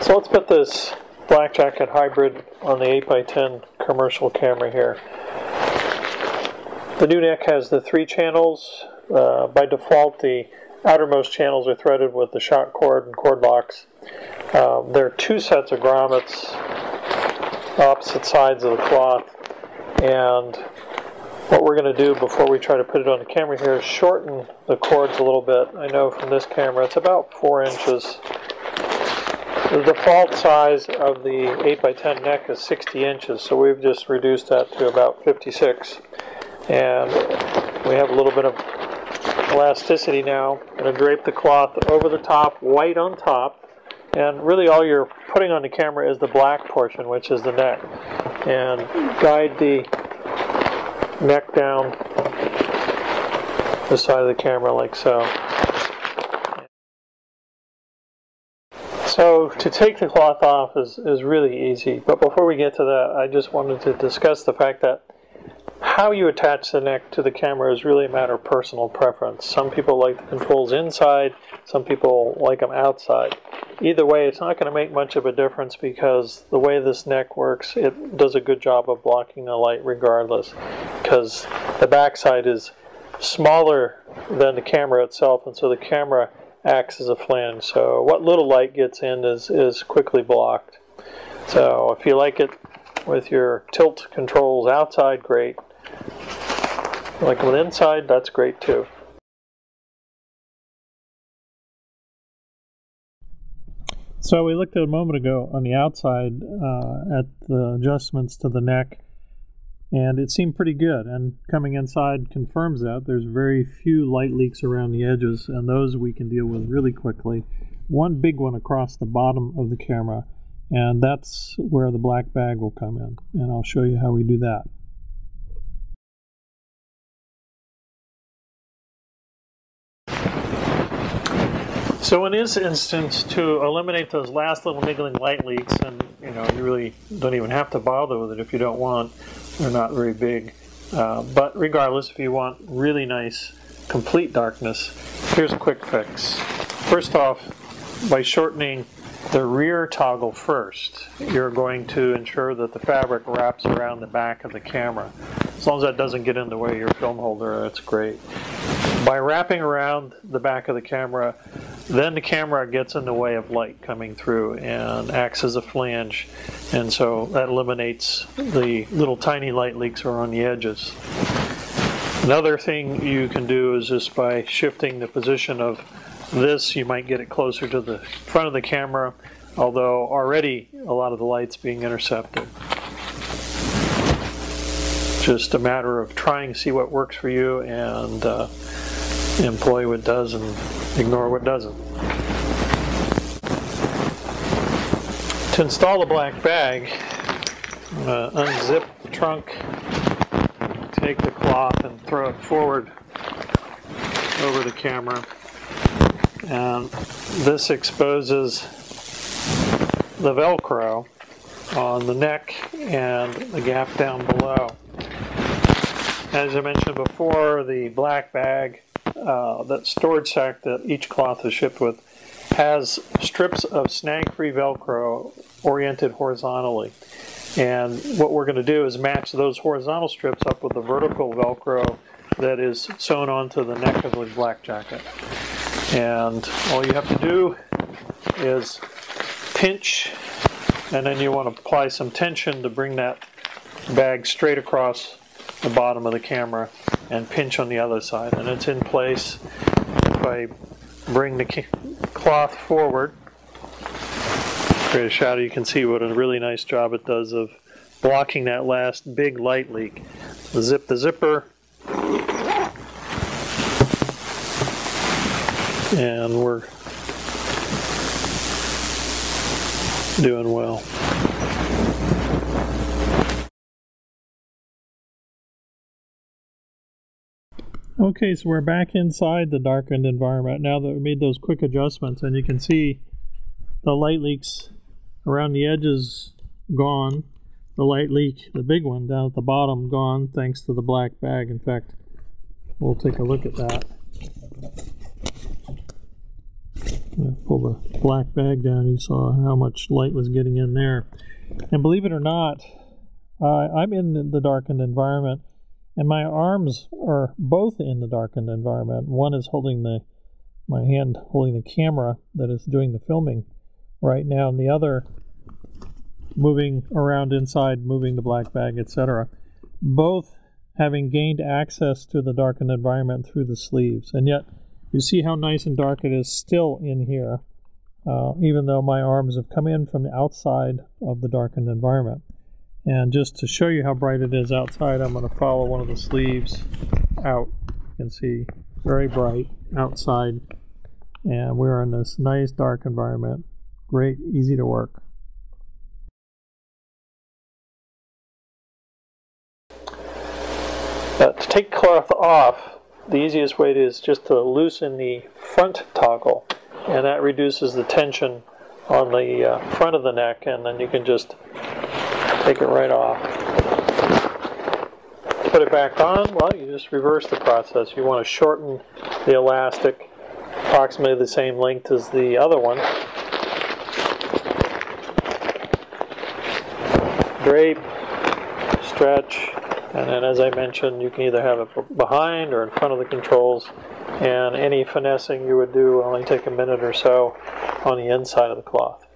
So let's put this BLACKJACKET hybrid on the 8x10 commercial camera here. The new neck has the 3 channels. By default, the outermost channels are threaded with the shock cord and cord locks. There are 2 sets of grommets, opposite sides of the cloth, and what we're going to do before we try to put it on the camera here is shorten the cords a little bit. I know from this camera it's about 4 inches. The default size of the 8x10 neck is 60 inches, so we've just reduced that to about 56. And we have a little bit of elasticity now. I'm going to drape the cloth over the top, white on top, and really all you're putting on the camera is the black portion, which is the neck. And guide the neck down the side of the camera like so. So to take the cloth off is really easy, but before we get to that, I just wanted to discuss the fact that how you attach the neck to the camera is really a matter of personal preference. Some people like the controls inside, some people like them outside. Either way, it's not going to make much of a difference because the way this neck works, it does a good job of blocking the light regardless, because the backside is smaller than the camera itself, and so the camera acts as a flange. So what little light gets in is quickly blocked. So if you like it with your tilt controls outside, great. Like with inside, that's great too. So we looked at a moment ago on the outside at the adjustments to the neck, and it seemed pretty good. And coming inside confirms that. There's very few light leaks around the edges, and those we can deal with really quickly. One big one across the bottom of the camera, and that's where the black bag will come in, and I'll show you how we do that. So in this instance, to eliminate those last little niggling light leaks, and you really don't even have to bother with it if you don't want, they're not very big. But regardless, if you want really nice, complete darkness, here's a quick fix. First off, by shortening the rear toggle first, you're going to ensure that the fabric wraps around the back of the camera. As long as that doesn't get in the way of your film holder, that's great. By wrapping around the back of the camera, then the camera gets in the way of light coming through and acts as a flange, and so that eliminates the little tiny light leaks around the edges. Another thing you can do is just by shifting the position of this, you might get it closer to the front of the camera, although already a lot of the light's being intercepted. Just a matter of trying to see what works for you and employ what does and ignore what doesn't. To install the black bag, I'm going to unzip the trunk, take the cloth and throw it forward over the camera. And this exposes the Velcro on the neck and the gap down below. As I mentioned before, the black bag, that storage sack that each cloth is shipped with, has strips of snag-free Velcro oriented horizontally. And what we're going to do is match those horizontal strips up with the vertical Velcro that is sewn onto the neck of the BLACKJACKET. And all you have to do is pinch, and then you want to apply some tension to bring that bag straight across the bottom of the camera and pinch on the other side, and it's in place. If I bring the cloth forward, create a shadow, you can see what a really nice job it does of blocking that last big light leak. Zip the zipper, and we're doing well. Okay, so we're back inside the darkened environment now that we made those quick adjustments, and you can see the light leaks around the edges gone. The light leak, the big one down at the bottom, gone thanks to the black bag. In fact, we'll take a look at that. Pull the black bag down, you saw how much light was getting in there. And believe it or not, I'm in the darkened environment, and my arms are both in the darkened environment. One is holding my hand holding the camera that is doing the filming right now, and the other moving around inside, moving the black bag, etc. Both having gained access to the darkened environment through the sleeves. And yet, you see how nice and dark it is still in here, even though my arms have come in from the outside of the darkened environment. And just to show you how bright it is outside, I'm going to follow one of the sleeves out. You can see very bright outside. And we're in this nice dark environment. Great, easy to work. To take cloth off, the easiest way is just to loosen the front toggle, and that reduces the tension on the front of the neck, and then you can just take it right off. To put it back on, well, you just reverse the process. You want to shorten the elastic approximately the same length as the other one. Drape, stretch, and then, as I mentioned, you can either have it behind or in front of the controls, and any finessing you would do will only take a minute or so on the inside of the cloth.